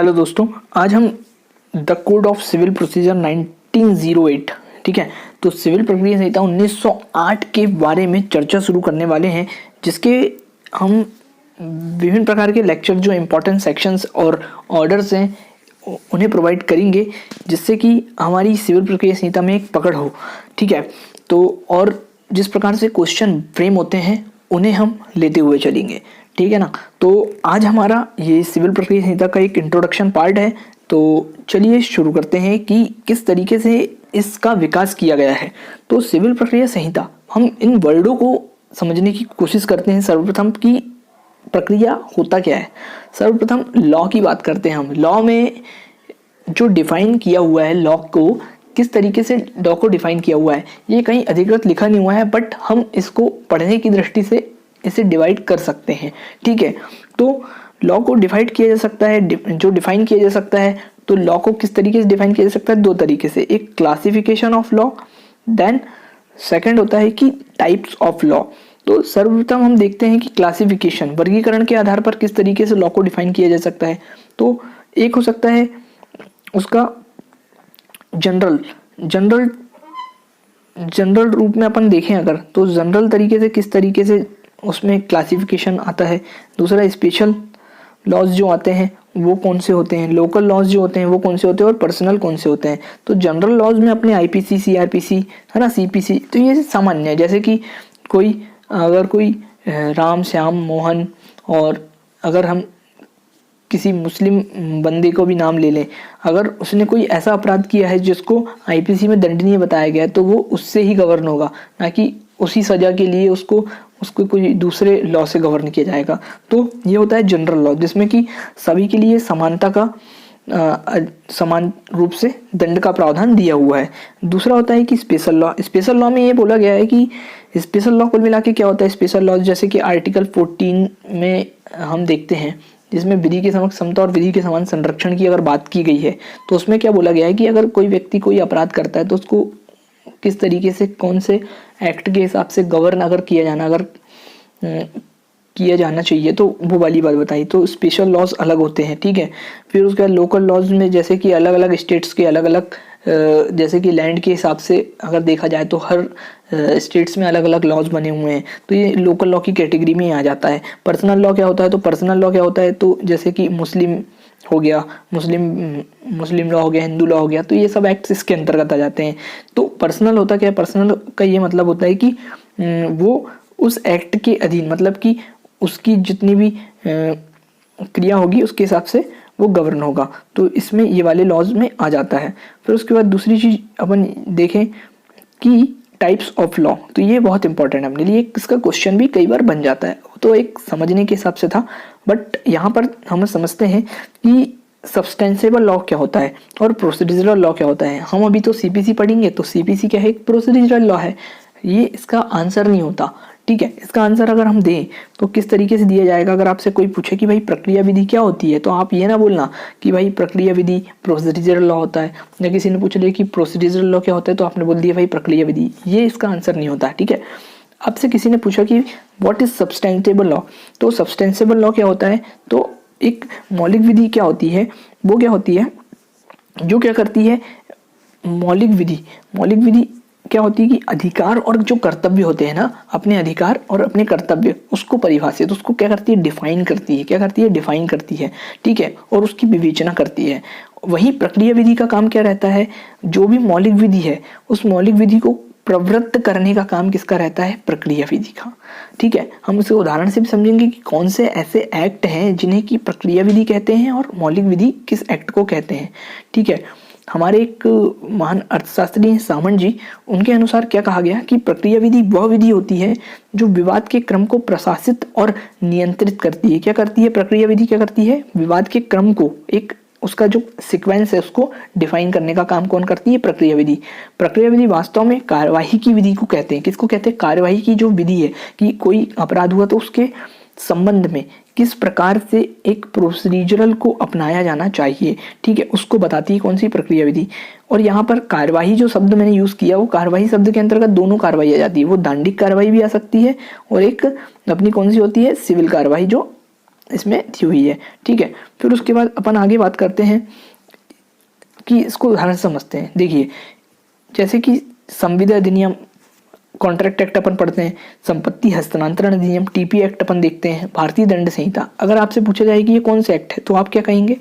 Hello दोस्तों, आज हम the code of civil procedure 1908 ठीक है। तो सिविल प्रक्रिया संहिता 1908 के बारे में चर्चा शुरू करने वाले हैं, जिसके हम विभिन्न प्रकार के लेक्चर जो इम्पोर्टेंट सेक्शंस और ऑर्डर्स हैं उन्हें प्रोवाइड करेंगे, जिससे कि हमारी सिविल प्रक्रिया संहिता में एक पकड़ हो। ठीक है, तो और जिस प्रकार से क्वेश्चन फ्रेम होते हैं उन्हें हम लेते हुए चलेंगे। ठीक है ना। तो आज हमारा ये सिविल प्रक्रिया संहिता का एक इंट्रोडक्शन पार्ट है। तो चलिए शुरू करते हैं कि किस तरीके से इसका विकास किया गया है। तो सिविल प्रक्रिया संहिता, हम इन वर्डों को समझने की कोशिश करते हैं। सर्वप्रथम की प्रक्रिया होता क्या है। सर्वप्रथम लॉ की बात करते हैं हम। लॉ में जो डिफाइन किया हुआ है, लॉ को किस तरीके से लॉ को डिफाइन किया हुआ है, ये कहीं अधिकृत लिखा नहीं हुआ है, बट हम इसको पढ़ने की दृष्टि से इसे डिवाइड कर सकते हैं। ठीक है, तो लॉ को डिवाइड किया जा सकता है, जो डिफाइन किया जा सकता है। तो लॉ को किस तरीके से डिफाइन किया जा सकता है, दो तरीके से। एक classification of law, then second होता है कि टाइप्स ऑफ लॉ। तो सर्वप्रथम हम देखते हैं कि क्लासिफिकेशन, वर्गीकरण के आधार पर किस तरीके से लॉ को डिफाइन किया जा सकता है। तो एक हो सकता है उसका जनरल रूप में अपन देखें अगर, तो जनरल तरीके से किस तरीके से उसमें क्लासिफिकेशन आता है। दूसरा स्पेशल लॉज जो आते हैं वो कौन से होते हैं, लोकल लॉज जो होते हैं वो कौन से होते हैं, और पर्सनल कौन से होते हैं। तो जनरल लॉज में अपने आईपीसी, सीआरपीसी है ना, सीपीसी, तो ये सामान्य है। जैसे कि अगर कोई राम, श्याम, मोहन, और अगर हम किसी मुस्लिम बंदे को भी नाम ले लें, अगर उसने कोई ऐसा अपराध किया है जिसको आईपीसी में दंडनीय बताया गया है, तो वो उससे ही गवर्न होगा, ना कि उसी सजा के लिए उसको कोई दूसरे लॉ से गवर्न किया जाएगा। तो ये होता है जनरल लॉ, जिसमें कि सभी के लिए समानता का समान रूप से दंड का प्रावधान दिया हुआ है। दूसरा होता है कि स्पेशल लॉ। स्पेशल लॉ में ये बोला गया है कि स्पेशल लॉ कुल मिला के क्या होता है। स्पेशल लॉ जैसे कि आर्टिकल 14 में हम देखते हैं, जिसमें विधि के समक्ष समता और विधि के समान संरक्षण की अगर बात की गई है, तो उसमें क्या बोला गया है कि अगर कोई व्यक्ति कोई अपराध करता है तो उसको किस तरीके से, कौन से एक्ट के हिसाब से गवर्न अगर किया जाना चाहिए, तो वो वाली बात बताई। तो स्पेशल लॉज अलग होते हैं। ठीक है, फिर उसके बाद लोकल लॉज में जैसे कि अलग अलग स्टेट्स के अलग अलग, जैसे कि लैंड के हिसाब से अगर देखा जाए तो हर स्टेट्स में अलग अलग लॉज बने हुए हैं, तो ये लोकल लॉ की कैटेगरी में आ जाता है। पर्सनल लॉ क्या होता है, तो पर्सनल लॉ क्या होता है, तो जैसे कि मुस्लिम हो गया, मुस्लिम लॉ हो गया, हिंदू लॉ हो गया, तो ये सब एक्ट्स इसके अंतर्गत आ जाते हैं। तो पर्सनल होता क्या है, पर्सनल का ये मतलब होता है कि वो उस एक्ट के अधीन, मतलब कि उसकी जितनी भी क्रिया होगी उसके हिसाब से वो गवर्न होगा। तो इसमें ये वाले लॉज में आ जाता है। फिर उसके बाद दूसरी चीज अपन देखें कि टाइप्स ऑफ लॉ। तो ये बहुत इंपॉर्टेंट है अपने लिए, इसका क्वेश्चन भी कई बार बन जाता है। तो एक समझने के हिसाब से था, बट यहाँ पर हम समझते हैं कि सब्सटेंसेबल लॉ क्या होता है और प्रोसीड्यूरल लॉ क्या होता है। हम अभी तो सीपीसी पढ़ेंगे, तो सीपीसी क्या है, एक प्रोसीड्यूरल लॉ है। ये इसका आंसर नहीं होता। ठीक है, इसका आंसर अगर हम दें तो किस तरीके से दिया जाएगा। अगर आपसे कोई पूछे कि भाई प्रक्रिया विधि क्या होती है, तो आप ये ना बोलना कि भाई प्रक्रिया विधि प्रोसीड्यूरल लॉ होता है, या किसी ने पूछ लिया कि प्रोसीड्यूरल लॉ क्या होता है, तो आपने बोल दिया भाई प्रक्रिया विधि। ये इसका आंसर नहीं होता। ठीक है, आपसे किसी ने पूछा कि व्हाट इज सब्सटेंसेबल लॉ, तो सब्सटेंसेबल लॉ क्या होता है, तो एक मौलिक विधि क्या होती है, वो क्या होती है, जो क्या करती है, मौलिक विधि क्या होती है कि अधिकार और जो कर्तव्य होते हैं ना, अपने अधिकार और अपने कर्तव्य, उसको परिभाषित, उसको क्या करती है, डिफाइन करती है। क्या करती है, डिफाइन करती है। ठीक है, और उसकी विवेचना करती है। वही प्रक्रिया विधि का काम क्या रहता है, जो भी मौलिक विधि है उस मौलिक विधि को प्रवृत्त करने का काम किसका रहता है, प्रक्रिया विधि का। ठीक है, हम उसे उदाहरण से भी समझेंगे कि कौन से ऐसे एक्ट हैं जिन्हें की प्रक्रिया विधि कहते हैं और मौलिक विधि किस एक्ट को कहते हैं। ठीक है, हमारे एक महान अर्थशास्त्री हैं सामंत जी, उनके अनुसार क्या कहा गया कि प्रक्रिया विधि वह विधि होती है जो विवाद के क्रम को प्रशासित और नियंत्रित करती है। क्या करती है, प्रक्रिया विधि क्या करती है, विवाद के क्रम को, एक उसका जो सीक्वेंस है उसको डिफाइन करने का काम कौन करती है, प्रक्रिया विधि। प्रक्रिया विधि वास्तव में कार्यवाही की विधि को कहते हैं। किसको कहते हैं, कार्यवाही की जो विधि है, कि कोई अपराध हुआ तो उसके संबंध में किस प्रकार से एक प्रोसीजरल को अपनाया जाना चाहिए। ठीक है, उसको बताती है कौन सी, प्रक्रिया विधि। और यहाँ पर कार्यवाही जो शब्द मैंने यूज किया, वो कार्यवाही शब्द के अंतर्गत दोनों कार्रवाई आ जाती है। वो दंडिक कार्रवाई भी आ सकती है और एक अपनी कौन सी होती है, सिविल कार्रवाई, जो इसमें दी हुई है, ठीक है। फिर उसके बाद अपन आगे बात करते हैं कि इसको उदाहरण से समझते हैं। देखिए जैसे कि संविदा अधिनियम, कॉन्ट्रैक्ट एक्ट अपन पढ़ते हैं, संपत्ति हस्तांतरण अधिनियम टीपी एक्ट अपन देखते हैं, भारतीय दंड संहिता। अगर आपसे पूछा जाए कि ये कौन से एक्ट है तो आप क्या कहेंगे?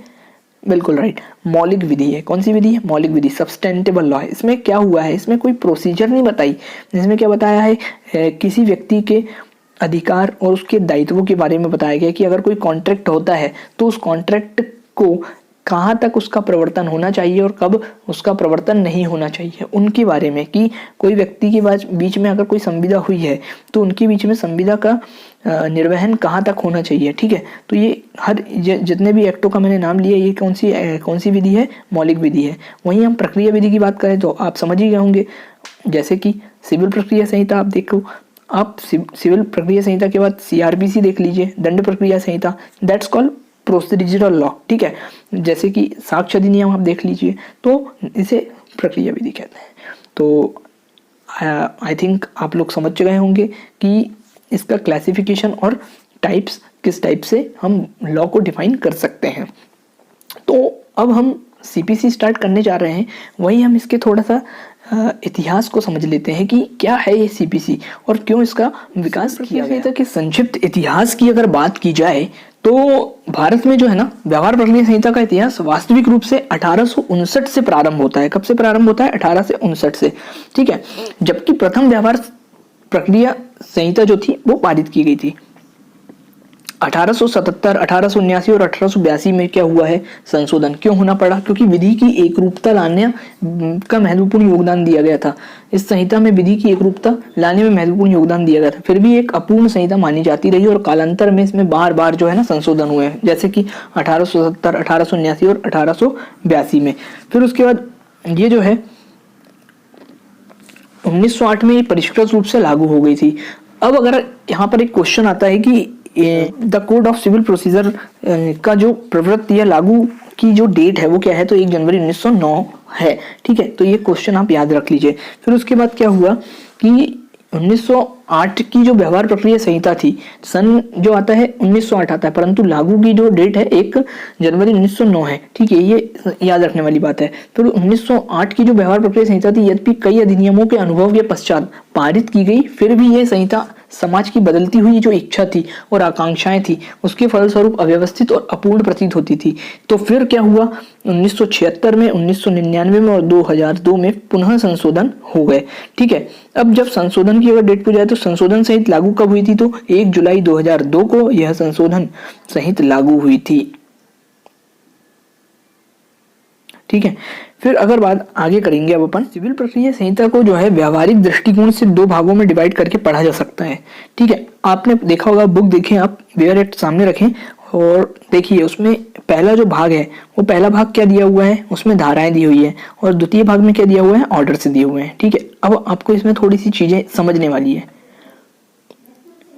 बिल्कुल राइट, मौलिक विधि है। कौन सी विधि है? मौलिक विधि, सब्सटेंटिबल लॉ है। इसमें क्या हुआ है, इसमें कोई प्रोसीजर नहीं बताई, इसमें क्या बताया है किसी व्यक्ति के अधिकार और उसके दायित्वों के बारे में बताया गया कि अगर कोई कॉन्ट्रैक्ट होता है तो उस कॉन्ट्रैक्ट को कहाँ तक उसका प्रवर्तन होना चाहिए और कब उसका प्रवर्तन नहीं होना चाहिए, उनके बारे में। कि कोई व्यक्ति के बीच में अगर कोई संविदा हुई है तो उनके बीच में संविदा का निर्वहन कहाँ तक होना चाहिए, ठीक है। तो ये हर जितने भी एक्टों का मैंने नाम लिया, ये कौन सी विधि है? मौलिक विधि है। वहीं हम प्रक्रिया विधि की बात करें तो आप समझ ही गए होंगे, जैसे कि सिविल प्रक्रिया संहिता आप देखो, आप सिविल प्रक्रिया संहिता के बाद सीआरपीसी देख लीजिए, दंड प्रक्रिया संहिता, दैट्स कॉल्ड प्रोसीजरल लॉ, ठीक है। जैसे कि साक्ष्य अधिनियम आप देख लीजिए, तो इसे प्रक्रिया विधि कहते हैं। तो आई थिंक आप लोग समझ गए होंगे कि इसका क्लासिफिकेशन और टाइप्स, किस टाइप से हम लॉ को डिफाइन कर सकते हैं। तो अब हम सीपीसी स्टार्ट करने जा रहे हैं, वहीं हम इसके थोड़ा सा इतिहास को समझ लेते हैं कि क्या है ये सीपीसी और क्यों इसका विकास किया गया। कि संक्षिप्त इतिहास की अगर बात की जाए तो भारत में जो है ना, व्यवहार प्रक्रिया संहिता का इतिहास वास्तविक रूप से 1859 से प्रारंभ होता है। कब से प्रारंभ होता है? 1859 से, ठीक है। जबकि प्रथम व्यवहार प्रक्रिया संहिता जो थी वो पारित की गई थी 1877, 1879 और 1882 में। क्या हुआ है? संशोधन क्यों होना पड़ा? क्योंकि विधि की एकरूपता लाने का महत्वपूर्ण योगदान दिया गया था। इस संहिता में विधि की एकरूपता लाने में महत्वपूर्ण योगदान दिया गया था, फिर भी एक अपूर्ण संहिता मानी जाती रही और कालांतर में इसमें बार बार जो है ना संशोधन हुए हैं, जैसे कि 1870, 1879 और 1882 में। फिर उसके बाद ये जो है 1908 में परिष्कृत रूप से लागू हो गई थी। अब अगर यहाँ पर एक क्वेश्चन आता है कि the code of civil procedure का जो प्रवृत्ति या लागू की जो डेट है वो क्या है? तो 1 जनवरी 1909 है, ठीक है। तो ये क्वेश्चन आप याद रख लीजिए। फिर उसके बाद क्या हुआ कि 1908 की जो व्यवहार प्रक्रिया संहिता थी, सन जो आता है 1908 आता है, परंतु लागू की जो डेट है 1 जनवरी 1909 है, ठीक है। ये याद रखने वाली बात है। फिर 1908 की जो व्यवहार प्रक्रिया संहिता थी, यद्यपि कई अधिनियमों के अनुभव के पश्चात पारित की गई, फिर भी ये संहिता समाज की बदलती हुई जो इच्छा थी और आकांक्षाएं थी उसके फलस्वरूप अव्यवस्थित और अपूर्ण प्रतीत होती थी। तो फिर क्या हुआ? 1976 में, 1999 में और 2002 में पुनः संशोधन हो गए, ठीक है। अब जब संशोधन की अगर डेट पे जाए तो संशोधन सहित लागू कब हुई थी? तो 1 जुलाई 2002 को यह संशोधन सहित लागू हुई थी, ठीक है। फिर अगर बात आगे करेंगे अब अपन, सिविल प्रक्रिया संहिता को जो है व्यावहारिक दृष्टिकोण से 2 भागों में डिवाइड करके पढ़ा जा सकता है, ठीक है। आपने देखा होगा, बुक देखें आप, वेयर एट सामने रखें और देखिए उसमें पहला जो भाग है वो पहला भाग क्या दिया हुआ है? उसमें धाराएं दी हुई है और द्वितीय भाग में क्या दिया हुआ है? ऑर्डर से दिए हुए हैं, ठीक है। अब आपको इसमें थोड़ी सी चीजें समझने वाली है।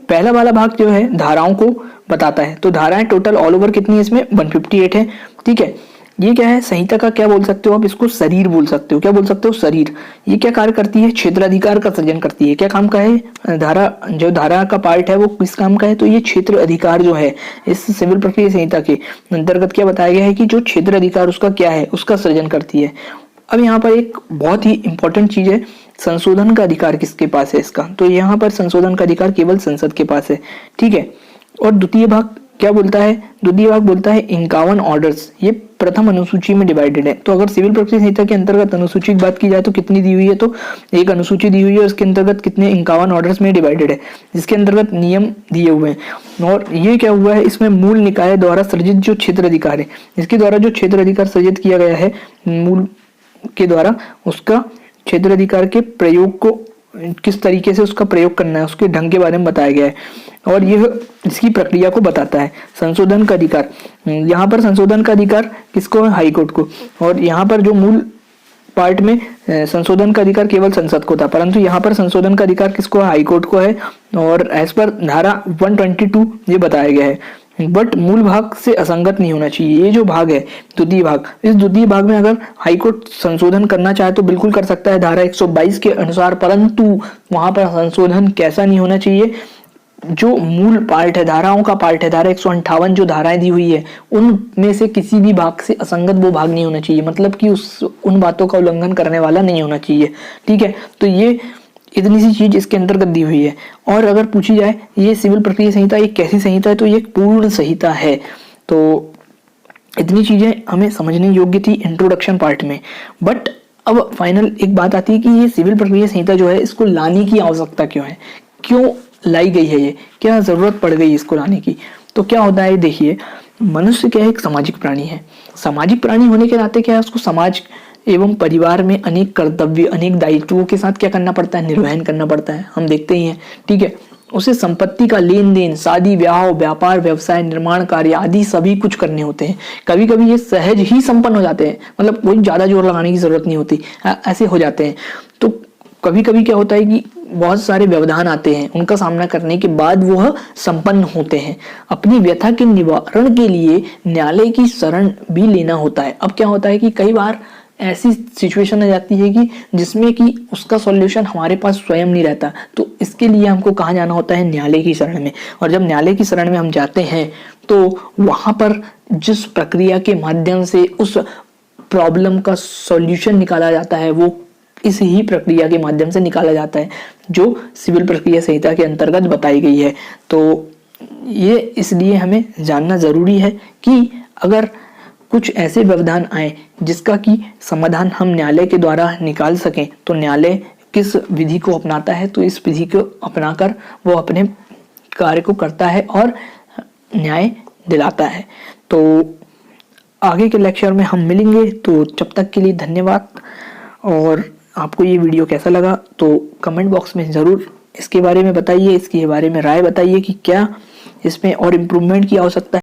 पहला वाला भाग जो है धाराओं को बताता है, तो धाराएं टोटल ऑल ओवर कितनी है? इसमें 158 है, ठीक है। ये क्या है? संहिता का क्या बोल सकते हो आप? इसको शरीर बोल सकते हो। क्या बोल सकते हो? शरीर। ये क्या कार्य करती है? क्षेत्राधिकार का सृजन करती है। क्या काम का है? धारा का पार्ट है वो किस काम का है? तो ये क्षेत्र अधिकार जो है इस सिविल प्रक्रिया संहिता के अंतर्गत क्या बताया गया है कि जो क्षेत्र अधिकार उसका क्या है? उसका सृजन करती है। अब यहाँ पर एक बहुत ही इंपॉर्टेंट चीज है, संशोधन का अधिकार किसके पास है इसका? तो यहाँ पर संशोधन का अधिकार केवल संसद के पास है, ठीक है। और द्वितीय भाग क्या बोलता है? द्वितीय भाग बोलता है 51 ऑर्डर्स, ये प्रथम अनुसूची में डिवाइडेड है। तो अगर सिविल प्रक्रिया संहिता के अंतर्गत अनुसूची की बात की जाए तो कितनी दी हुई है? तो एक अनुसूची दी हुई है, उसके अंतर्गत कितने 51 ऑर्डर्स में डिवाइडेड है, जिसके अंतर्गत नियम दिए हुए हैं। और ये क्या हुआ है? इसमें मूल निकाय द्वारा सृजित जो क्षेत्र अधिकार है, इसके द्वारा जो क्षेत्र अधिकार सृजित किया गया है मूल के द्वारा, उसका क्षेत्र अधिकार के प्रयोग को किस तरीके से उसका प्रयोग करना है उसके ढंग के बारे में बताया गया है और यह इसकी प्रक्रिया को बताता है। संशोधन का अधिकार, यहाँ पर संशोधन का अधिकार किसको है? हाई कोर्ट को। और यहाँ पर जो मूल पार्ट में संशोधन का अधिकार केवल संसद को था, परंतु यहाँ पर संशोधन का अधिकार किसको है? हाई कोर्ट को है। और एज पर धारा 122 ये बताया गया है, बट मूल भाग से असंगत नहीं होना चाहिए। ये जो भाग है द्वितीय भाग, इस द्वितीय भाग में अगर हाईकोर्ट संशोधन करना चाहे तो बिल्कुल कर सकता है धारा 122 के अनुसार, परंतु वहां पर संशोधन कैसा नहीं होना चाहिए? जो मूल पार्ट है, धाराओं का पार्ट है, धारा 158 जो धाराएं दी हुई है उनमें से किसी भी भाग से असंगत वो भाग नहीं होना चाहिए, मतलब कि उन बातों का उल्लंघन करने वाला नहीं होना चाहिए। ठीक है, तो ये इतनी सी चीज इसके अंतर्गत दी हुई है। और अगर पूछी जाए ये सिविल प्रक्रिया संहिता एक कैसी संहिता है, तो ये एक पूर्ण संहिता है। तो इतनी चीजें हमें समझने योग्य थी इंट्रोडक्शन पार्ट में। बट अब फाइनल एक बात आती है कि ये सिविल प्रक्रिया संहिता जो है इसको लाने की आवश्यकता क्यों है, क्यों लाई गई है, ये क्या जरूरत पड़ गई इसको लाने की। तो क्या होता है, देखिए मनुष्य क्या है, एक सामाजिक प्राणी है। सामाजिक प्राणी होने के नाते क्या है, उसको समाज एवं परिवार में अनेक कर्तव्य, अनेक दायित्वों के साथ क्या करना पड़ता है, निर्वहन करना पड़ता है, हम देखते ही हैं। ठीक है, उसे संपत्ति का लेन देन, शादी ब्याह, व्यापार व्यवसाय, निर्माण कार्य आदि सभी कुछ करने होते हैं। कभी कभी ये सहज ही संपन्न हो जाते हैं, मतलब कोई ज्यादा जोर लगाने की जरूरत नहीं होती, ऐसे हो जाते हैं। तो कभी कभी क्या होता है कि बहुत सारे व्यवधान आते हैं, उनका सामना करने के बाद वह संपन्न होते हैं। अपनी व्यथा के निवारण के लिए न्यायालय की शरण भी लेना होता है। अब क्या होता है कि कई बार ऐसी सिचुएशन आ जाती है कि जिसमें कि उसका सॉल्यूशन हमारे पास स्वयं नहीं रहता, तो इसके लिए हमको कहाँ जाना होता है, न्यायालय की शरण में। और जब न्यायालय की शरण में हम जाते हैं तो वहां पर जिस प्रक्रिया के माध्यम से उस प्रॉब्लम का सॉल्यूशन निकाला जाता है वो इस ही प्रक्रिया के माध्यम से निकाला जाता है जो सिविल प्रक्रिया संहिता के अंतर्गत बताई गई है। तो ये इसलिए हमें जानना जरूरी है कि अगर कुछ ऐसे व्यवधान आए जिसका कि समाधान हम न्यायालय के द्वारा निकाल सकें, तो न्यायालय किस विधि को अपनाता है, तो इस विधि को अपनाकर वो अपने कार्य को करता है और न्याय दिलाता है। तो आगे के लेक्चर में हम मिलेंगे, तो जब तक के लिए धन्यवाद। और आपको ये वीडियो कैसा लगा तो कमेंट बॉक्स में ज़रूर इसके बारे में बताइए, इसके बारे में राय बताइए कि क्या इसमें और इम्प्रूवमेंट की आवश्यकता है।